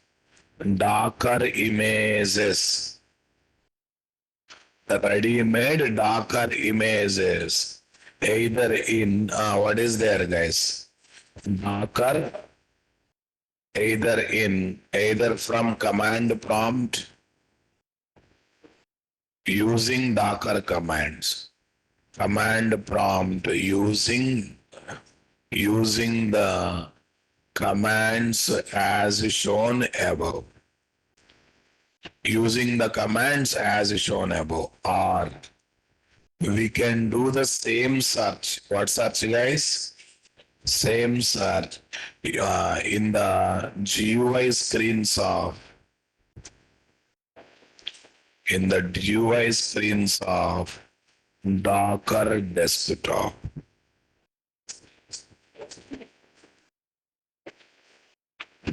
Docker images. The ready-made Docker images. Either in what is there, guys? Docker. Either from command prompt using Docker commands. Command prompt using the commands as shown above. Using the commands as shown above, or we can do the same search. What search, guys? Same search in the GUI screens of Docker desktop.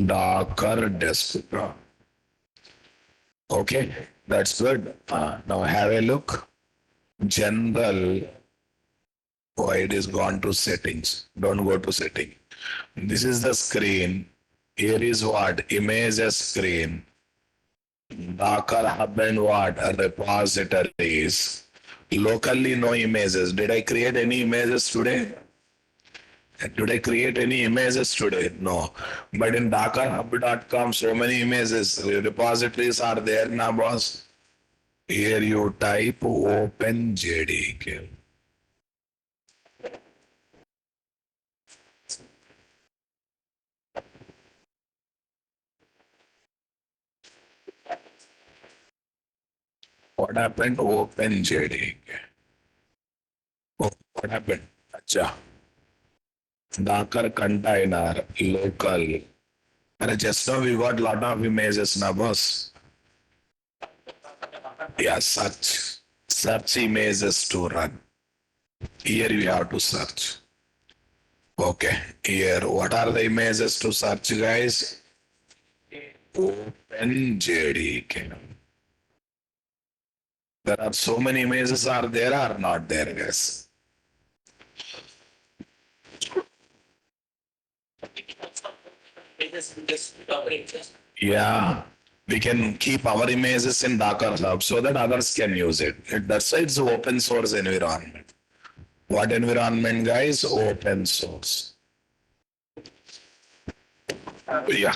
Docker desktop. Okay, that's good. Now have a look. General. Oh, it is gone to settings. Don't go to setting. This is the screen. Here is what? Images screen. Docker hub and what? Repositories. Locally, no images. Did I create any images today? Did I create any images today? No. But in dockerhub.com, so many images, repositories are there now, boss. Here you type OpenJDK. What happened? OpenJDK. Oh, what happened? Acha. Docker container, local. And just now we got lot of images now, boss. Yeah, search. Search images to run. Here we have to search. Okay. Here, what are the images to search, guys? OpenJDK. There are so many images are there or not there, guys? Yeah, we can keep our images in Docker Hub so that others can use it. That's why it's open source environment. What environment, guys? Open source. Yeah.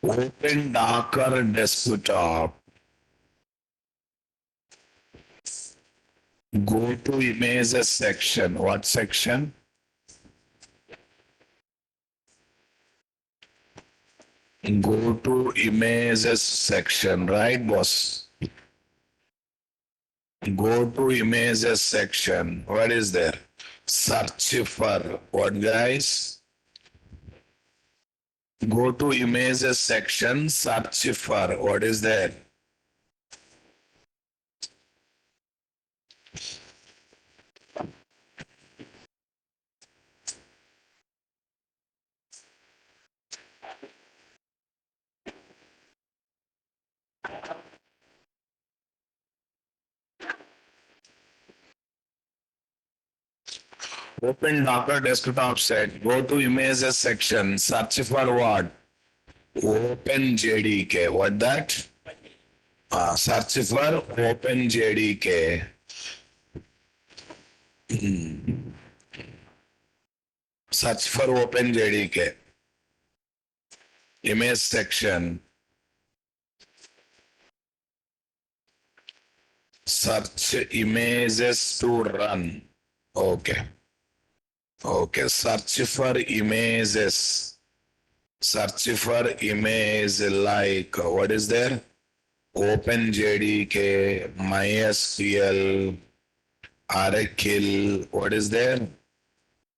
Open Docker desktop. Go to images section. What section? Go to images section, right, boss? Go to images section. What is there? Search for what, guys? Go to images section, search for what is there? Open Docker desktop set. Go to images section, search for what? OpenJDK. What that? Search for OpenJDK. Search for OpenJDK. Image section. Search images to run. Okay. Okay. Search for images. Search for image like what is there? OpenJDK, MySQL, Oracle. What is there?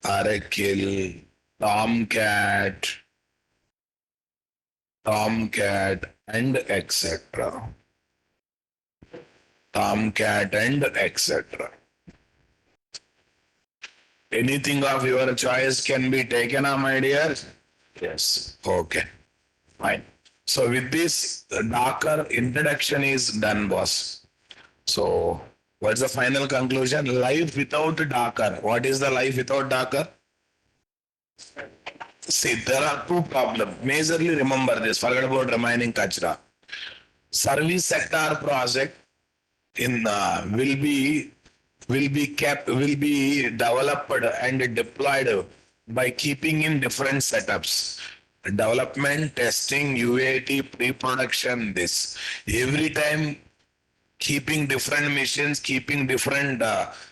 Oracle, Tomcat, and etc. Tomcat and etc. Anything of your choice can be taken, my dear? Yes. Okay. Fine. So with this, the Docker introduction is done, boss. So what's the final conclusion? Life without Docker. What is the life without Docker? See, there are two problems. Majorly remember this. Forget about remaining kachra. Service sector project in will be developed and deployed by keeping in different setups. Development, testing, UAT, pre-production, this. Every time keeping different machines, keeping different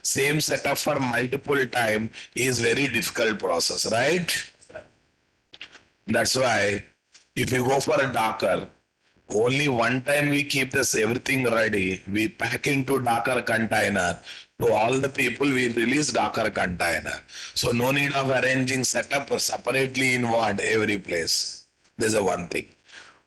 same setup for multiple time is very difficult process, right? That's why if you go for a Docker, only one time we keep this everything ready. We pack into Docker container. To all the people, we release Docker container. So no need of arranging setup separately in what every place. There's a one thing.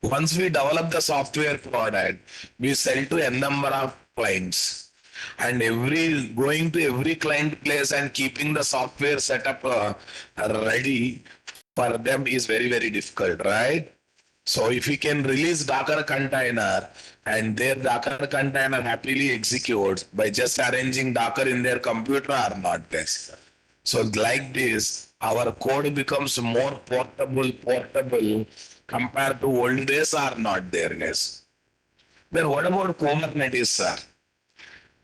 Once we develop the software product, we sell to a number of clients. And every going to every client place and keeping the software setup ready for them is very, very difficult, right? So if we can release Docker container and their Docker container happily executes by just arranging Docker in their computer or not this. So like this, our code becomes more portable compared to old days are not there, guys. Then what about Kubernetes, sir?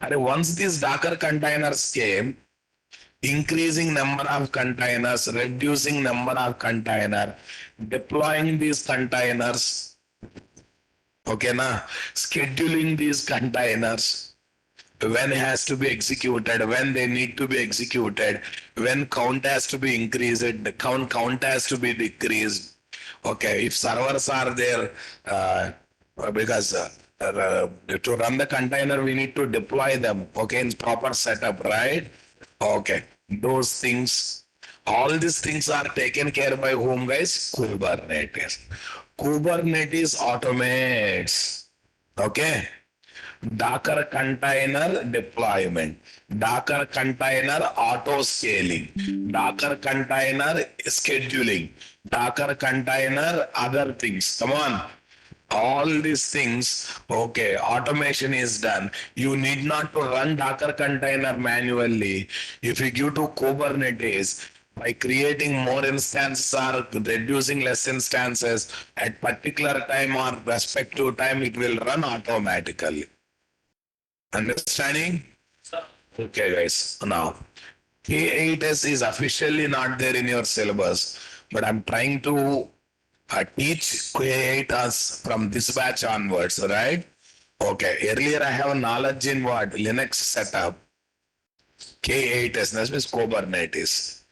And once these Docker containers came, increasing number of containers, reducing number of container, deploying these containers, okay, na, scheduling these containers, when has to be executed, when they need to be executed, when count has to be increased, the count has to be decreased. Okay, if servers are there, because to run the container, we need to deploy them. Okay, in proper setup, right? Okay, those things, all these things are taken care by whom, guys? Kubernetes. Kubernetes automates. Okay. Docker container deployment, Docker container auto scaling, Docker container scheduling, Docker container other things. Come on. All these things, okay, automation is done. You need not to run Docker container manually. If you give to Kubernetes, by creating more instances or reducing less instances at particular time or respective time, it will run automatically. Understanding? Okay, guys. Now, K8S is officially not there in your syllabus, but I'm trying to teach K8S from this batch onwards, right? Okay. Earlier, I have knowledge in what? Linux setup. K8S, that means Kubernetes.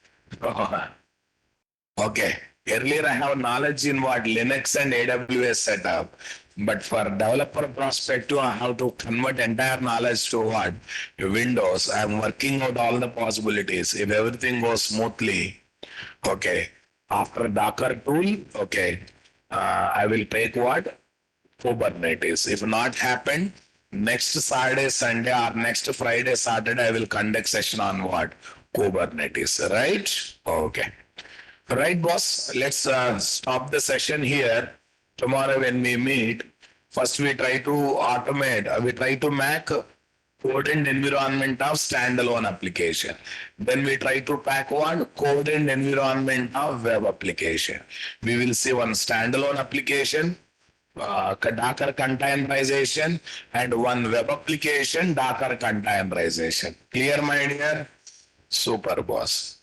Okay. Earlier, I have knowledge in what? Linux and AWS setup. But for developer perspective, I have to convert entire knowledge to what? Windows. I'm working out all the possibilities. If everything goes smoothly, okay. After Docker tool, okay, I will take what? Kubernetes. If not happen, next Saturday, Sunday, or next Friday, Saturday, I will conduct session on what? Kubernetes, right? Okay. Right, boss. Let's stop the session here. Tomorrow when we meet, first we try to automate, we try to make code and environment of standalone application. Then we try to pack one code and environment of web application. We will see one standalone application, Docker containerization, and one web application, Docker containerization. Clear, my dear? Super, boss.